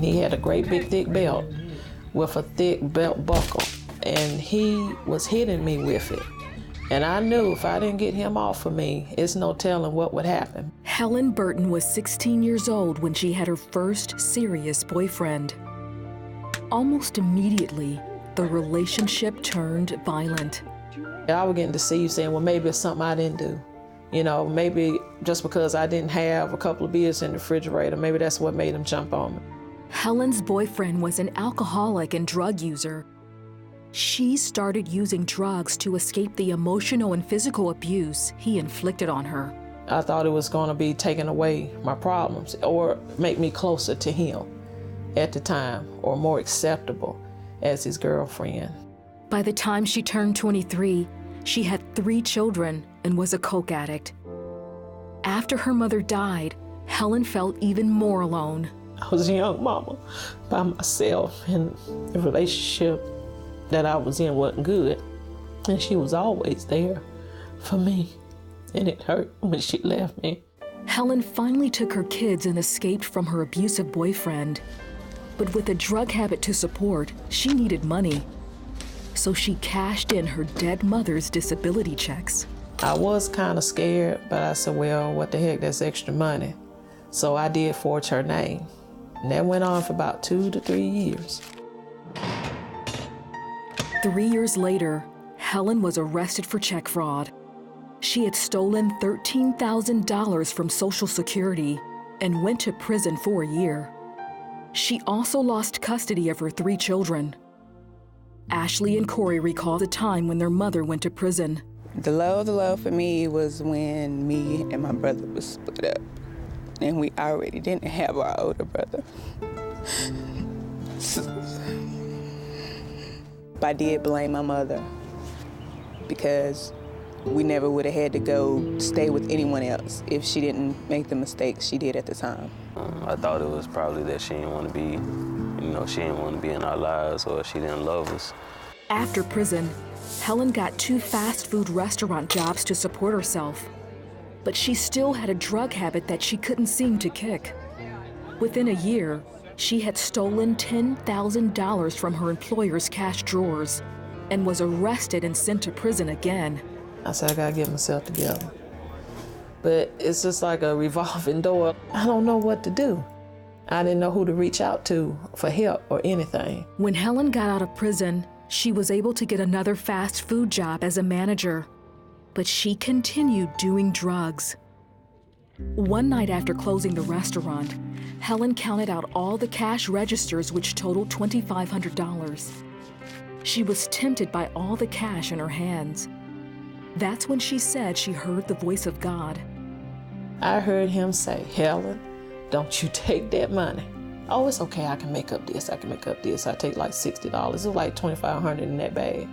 He had a great big thick belt with a thick belt buckle, and he was hitting me with it. And I knew if I didn't get him off of me, it's no telling what would happen. Helen Burton was 16 years old when she had her first serious boyfriend. Almost immediately, the relationship turned violent. I was getting deceived saying, well, maybe it's something I didn't do. You know, maybe just because I didn't have a couple of beers in the refrigerator, maybe that's what made him jump on me. Helen's boyfriend was an alcoholic and drug user. She started using drugs to escape the emotional and physical abuse he inflicted on her. I thought it was going to be taking away my problems or make me closer to him at the time, or more acceptable as his girlfriend. By the time she turned 23, she had 3 children and was a coke addict. After her mother died, Helen felt even more alone. I was a young mama by myself, and the relationship that I was in wasn't good. And she was always there for me, and it hurt when she left me. Helen finally took her kids and escaped from her abusive boyfriend. But with a drug habit to support, she needed money. So she cashed in her dead mother's disability checks. I was kind of scared, but I said, well, what the heck, that's extra money. So I did forge her name. And that went on for about 2 to 3 years. 3 years later, Helen was arrested for check fraud. She had stolen $13,000 from Social Security and went to prison for a year. She also lost custody of her 3 children. Ashley and Corey recall the time when their mother went to prison. The low for me was when me and my brother was split up, and we already didn't have our older brother. I did blame my mother because we never would have had to go stay with anyone else if she didn't make the mistakes she did at the time. I thought it was probably that she didn't want to be, she didn't want to be in our lives, or she didn't love us. After prison, Helen got 2 fast food restaurant jobs to support herself. But she still had a drug habit that she couldn't seem to kick. Within a year, she had stolen $10,000 from her employer's cash drawers and was arrested and sent to prison again. I said, I gotta get myself together. But it's just like a revolving door. I don't know what to do. I didn't know who to reach out to for help or anything. When Helen got out of prison, she was able to get another fast food job as a manager. But she continued doing drugs. One night after closing the restaurant, Helen counted out all the cash registers, which totaled $2,500. She was tempted by all the cash in her hands. That's when she said she heard the voice of God. I heard him say, Helen, don't you take that money. Oh, it's okay, I can make up this, I take like $60. It was like $2,500 in that bag.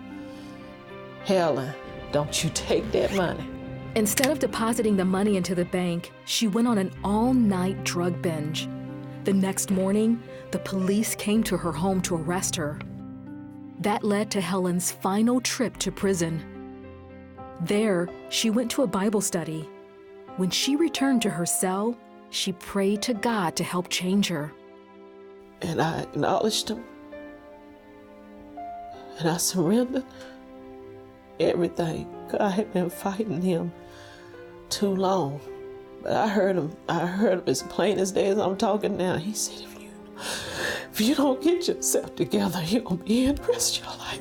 Helen, don't you take that money. Instead of depositing the money into the bank, she went on an all-night drug binge. The next morning, the police came to her home to arrest her. That led to Helen's final trip to prison. There, she went to a Bible study. When she returned to her cell, she prayed to God to help change her. And I acknowledged him. And I surrendered everything. I had been fighting him too long. But I heard him as plain as day as I'm talking now. He said, if you don't get yourself together, you're going to be in the rest of your life.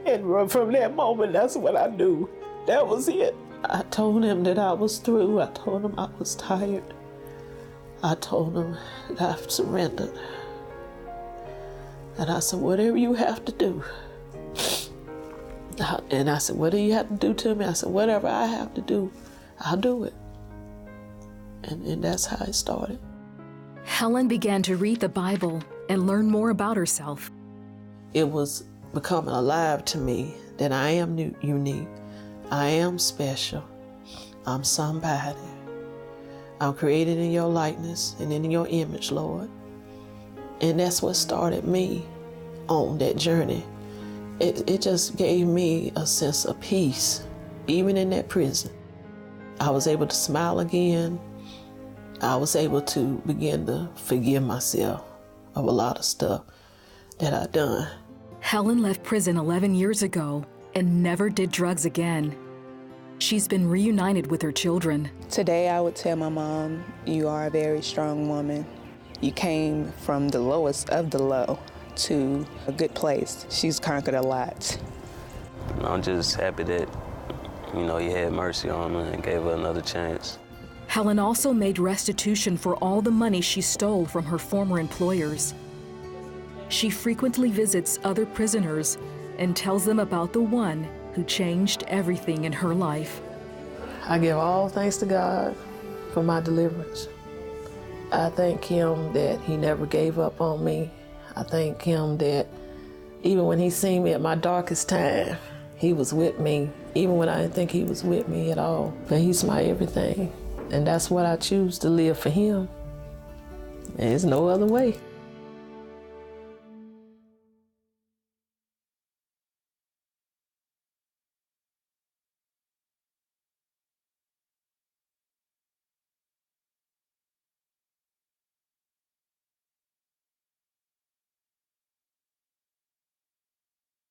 And from that moment, that's what I knew. That was it. I told him that I was through. I told him I was tired. I told him that I've surrendered. And I said, whatever you have to do. And I said, what do you have to do to me? I said, whatever I have to do, I'll do it. And that's how it started. Helen began to read the Bible and learn more about herself. It was becoming alive to me that I am unique. I am special. I'm somebody. I'm created in your likeness and in your image, Lord. And that's what started me on that journey. It just gave me a sense of peace, even in that prison. I was able to smile again. I was able to begin to forgive myself of a lot of stuff that I'd done. Helen left prison 11 years ago and never did drugs again. She's been reunited with her children. Today I would tell my mom, you are a very strong woman. You came from the lowest of the low to a good place. She's conquered a lot. I'm just happy that, he had mercy on her and gave her another chance. Helen also made restitution for all the money she stole from her former employers. She frequently visits other prisoners and tells them about the one who changed everything in her life. I give all thanks to God for my deliverance. I thank Him that He never gave up on me. I thank Him that even when He seen me at my darkest time, He was with me, even when I didn't think He was with me at all. But He's my everything, and that's what I choose to live for Him. There's no other way.